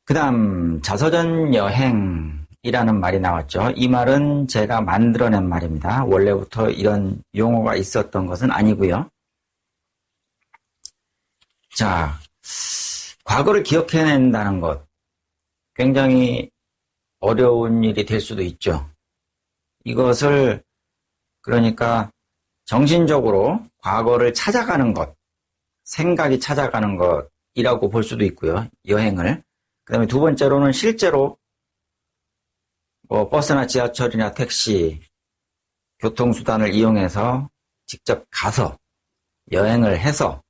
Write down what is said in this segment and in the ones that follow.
그 다음 자서전 여행이라는 말이 나왔죠. 이 말은 제가 만들어낸 말입니다. 원래부터 이런 용어가 있었던 것은 아니고요. 자, 과거를 기억해낸다는 것 굉장히 어려운 일이 될 수도 있죠. 이것을 그러니까 정신적으로 과거를 찾아가는 것, 생각이 찾아가는 것이라고 볼 수도 있고요. 여행을. 그 다음에 두 번째로는 실제로 버스나 지하철이나 택시, 교통수단을 이용해서 직접 가서 여행을 해서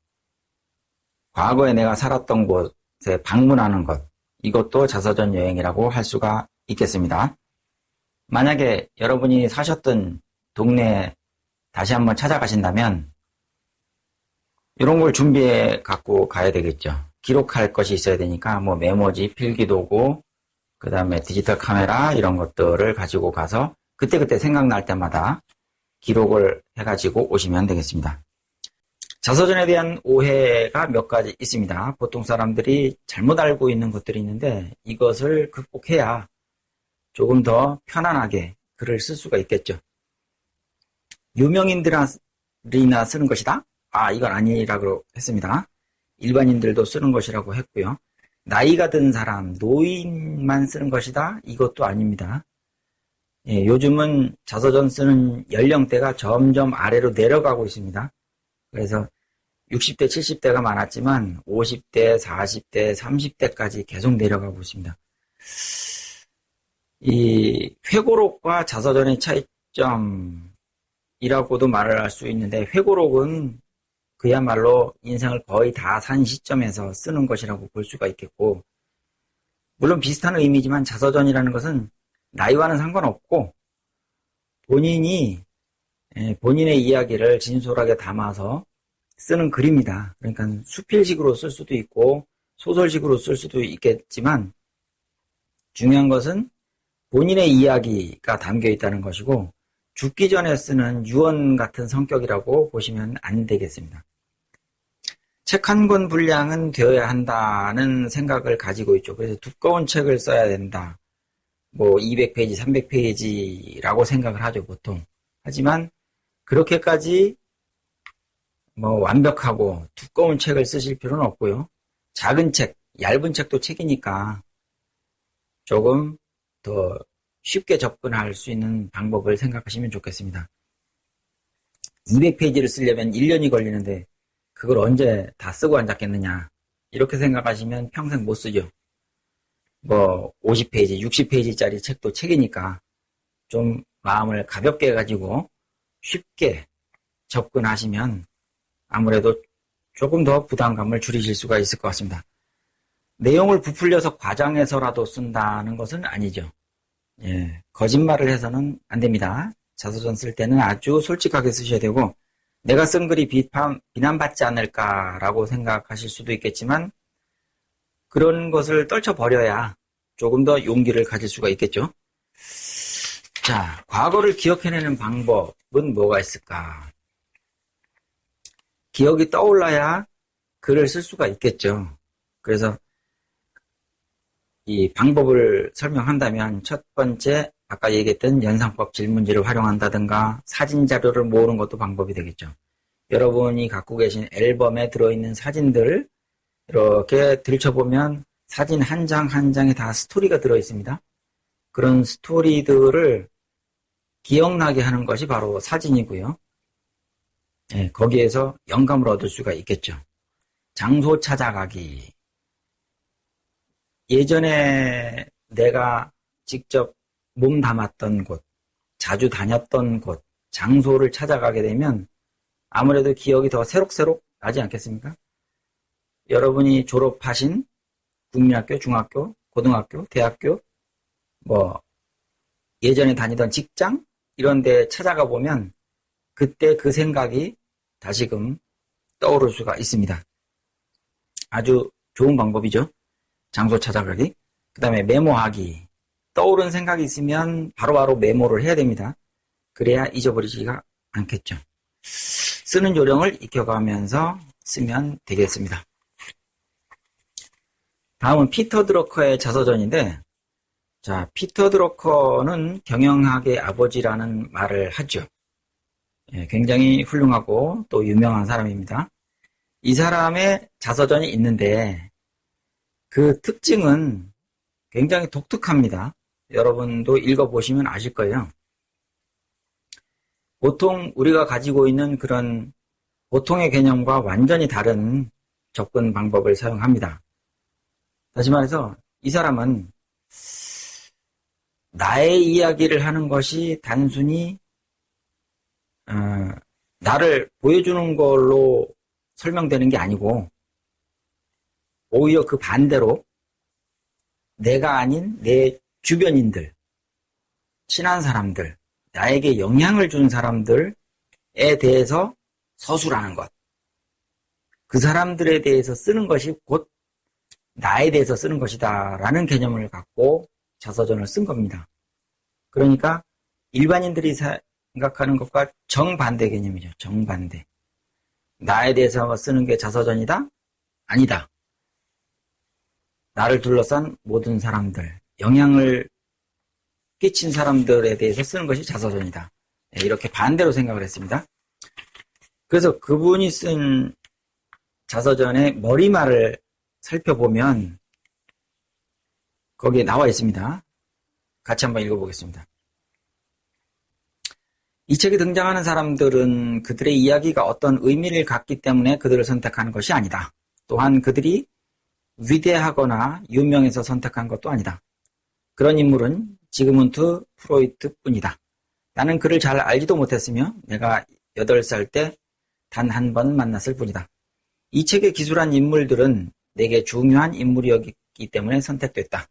과거에 내가 살았던 곳에 방문하는 것, 이것도 자서전 여행이라고 할 수가 있겠습니다. 만약에 여러분이 사셨던 동네에 다시 한번 찾아가신다면 이런 걸 준비해 갖고 가야 되겠죠. 기록할 것이 있어야 되니까 뭐 메모지, 필기도구, 그 다음에 디지털 카메라 이런 것들을 가지고 가서 그때그때 생각날 때마다 기록을 해가지고 오시면 되겠습니다. 자서전에 대한 오해가 몇 가지 있습니다. 보통 사람들이 잘못 알고 있는 것들이 있는데 이것을 극복해야 조금 더 편안하게 글을 쓸 수가 있겠죠. 유명인들이나 쓰는 것이다? 이건 아니라고 했습니다. 일반인들도 쓰는 것이라고 했고요. 나이가 든 사람, 노인만 쓰는 것이다? 이것도 아닙니다. 요즘은 자서전 쓰는 연령대가 점점 아래로 내려가고 있습니다. 그래서 60대, 70대가 많았지만 50대, 40대, 30대까지 계속 내려가고 있습니다. 이 회고록과 자서전의 차이점이라고도 말을 할 수 있는데 회고록은 그야말로 인생을 거의 다 산 시점에서 쓰는 것이라고 볼 수가 있겠고 물론 비슷한 의미지만 자서전이라는 것은 나이와는 상관없고 본인이 본인의 이야기를 진솔하게 담아서 쓰는 글입니다. 그러니까 수필식으로 쓸 수도 있고 소설식으로 쓸 수도 있겠지만 중요한 것은 본인의 이야기가 담겨 있다는 것이고 죽기 전에 쓰는 유언 같은 성격이라고 보시면 안 되겠습니다. 책 한 권 분량은 되어야 한다는 생각을 가지고 있죠. 그래서 두꺼운 책을 써야 된다. 뭐 200페이지, 300페이지라고 생각을 하죠, 보통. 하지만 그렇게까지 완벽하고 두꺼운 책을 쓰실 필요는 없고요. 작은 책, 얇은 책도 책이니까 조금 더 쉽게 접근할 수 있는 방법을 생각하시면 좋겠습니다. 200페이지를 쓰려면 1년이 걸리는데 그걸 언제 다 쓰고 앉았겠느냐 이렇게 생각하시면 평생 못 쓰죠. 50페이지, 60페이지짜리 책도 책이니까 좀 마음을 가볍게 가지고 쉽게 접근하시면 아무래도 조금 더 부담감을 줄이실 수가 있을 것 같습니다. 내용을 부풀려서 과장해서라도 쓴다는 것은 아니죠. 거짓말을 해서는 안 됩니다. 자서전 쓸 때는 아주 솔직하게 쓰셔야 되고 내가 쓴 글이 비난받지 않을까라고 생각하실 수도 있겠지만 그런 것을 떨쳐버려야 조금 더 용기를 가질 수가 있겠죠. 자, 과거를 기억해내는 방법은 뭐가 있을까? 기억이 떠올라야 글을 쓸 수가 있겠죠. 그래서 이 방법을 설명한다면 첫 번째 아까 얘기했던 연상법 질문지를 활용한다든가 사진 자료를 모으는 것도 방법이 되겠죠. 여러분이 갖고 계신 앨범에 들어있는 사진들을 이렇게 들춰보면 사진 한 장 한 장에 다 스토리가 들어있습니다. 그런 스토리들을 기억나게 하는 것이 바로 사진이고요. 거기에서 영감을 얻을 수가 있겠죠. 장소 찾아가기. 예전에 내가 직접 몸 담았던 곳, 자주 다녔던 곳, 장소를 찾아가게 되면 아무래도 기억이 더 새록새록 나지 않겠습니까? 여러분이 졸업하신 국민학교, 중학교, 고등학교, 대학교, 예전에 다니던 직장 이런 데 찾아가 보면 그때 그 생각이 다시금 떠오를 수가 있습니다. 아주 좋은 방법이죠. 장소 찾아가기. 그 다음에 메모하기. 떠오른 생각이 있으면 바로바로 메모를 해야 됩니다. 그래야 잊어버리지가 않겠죠. 쓰는 요령을 익혀가면서 쓰면 되겠습니다. 다음은 피터 드러커의 자서전인데, 자, 피터 드러커는 경영학의 아버지라는 말을 하죠. 예, 굉장히 훌륭하고 또 유명한 사람입니다. 이 사람의 자서전이 있는데 그 특징은 굉장히 독특합니다. 여러분도 읽어보시면 아실 거예요. 보통 우리가 가지고 있는 그런 보통의 개념과 완전히 다른 접근 방법을 사용합니다. 다시 말해서 이 사람은 나의 이야기를 하는 것이 단순히 나를 보여주는 걸로 설명되는 게 아니고 오히려 그 반대로 내가 아닌 내 주변인들, 친한 사람들, 나에게 영향을 준 사람들에 대해서 서술하는 것. 그 사람들에 대해서 쓰는 것이 곧 나에 대해서 쓰는 것이다 라는 개념을 갖고 자서전을 쓴 겁니다. 그러니까 일반인들이 생각하는 것과 정반대 개념이죠. 정반대. 나에 대해서 쓰는 게 자서전이다? 아니다. 나를 둘러싼 모든 사람들, 영향을 끼친 사람들에 대해서 쓰는 것이 자서전이다. 이렇게 반대로 생각을 했습니다. 그래서 그분이 쓴 자서전의 머리말을 살펴보면 거기에 나와 있습니다. 같이 한번 읽어보겠습니다. 이 책에 등장하는 사람들은 그들의 이야기가 어떤 의미를 갖기 때문에 그들을 선택하는 것이 아니다. 또한 그들이 위대하거나 유명해서 선택한 것도 아니다. 그런 인물은 지그문트 프로이트뿐이다. 나는 그를 잘 알지도 못했으며 내가 8살 때 단 한 번 만났을 뿐이다. 이 책에 기술한 인물들은 내게 중요한 인물이었기 때문에 선택됐다.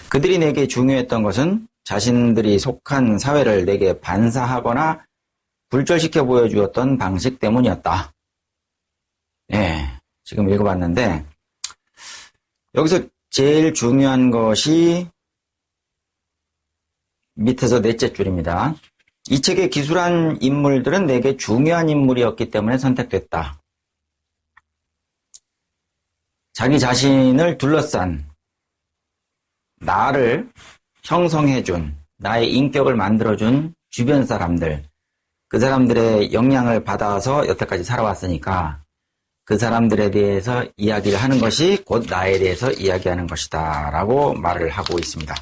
그들이 내게 중요했던 것은 자신들이 속한 사회를 내게 반사하거나 굴절시켜 보여주었던 방식 때문이었다. 예, 지금 읽어봤는데 여기서 제일 중요한 것이 밑에서 넷째 줄입니다. 이 책에 기술한 인물들은 내게 중요한 인물이었기 때문에 선택됐다. 자기 자신을 둘러싼 나를 형성해준, 나의 인격을 만들어준 주변 사람들, 그 사람들의 영향을 받아서 여태까지 살아왔으니까 그 사람들에 대해서 이야기를 하는 것이 곧 나에 대해서 이야기하는 것이다 라고 말을 하고 있습니다.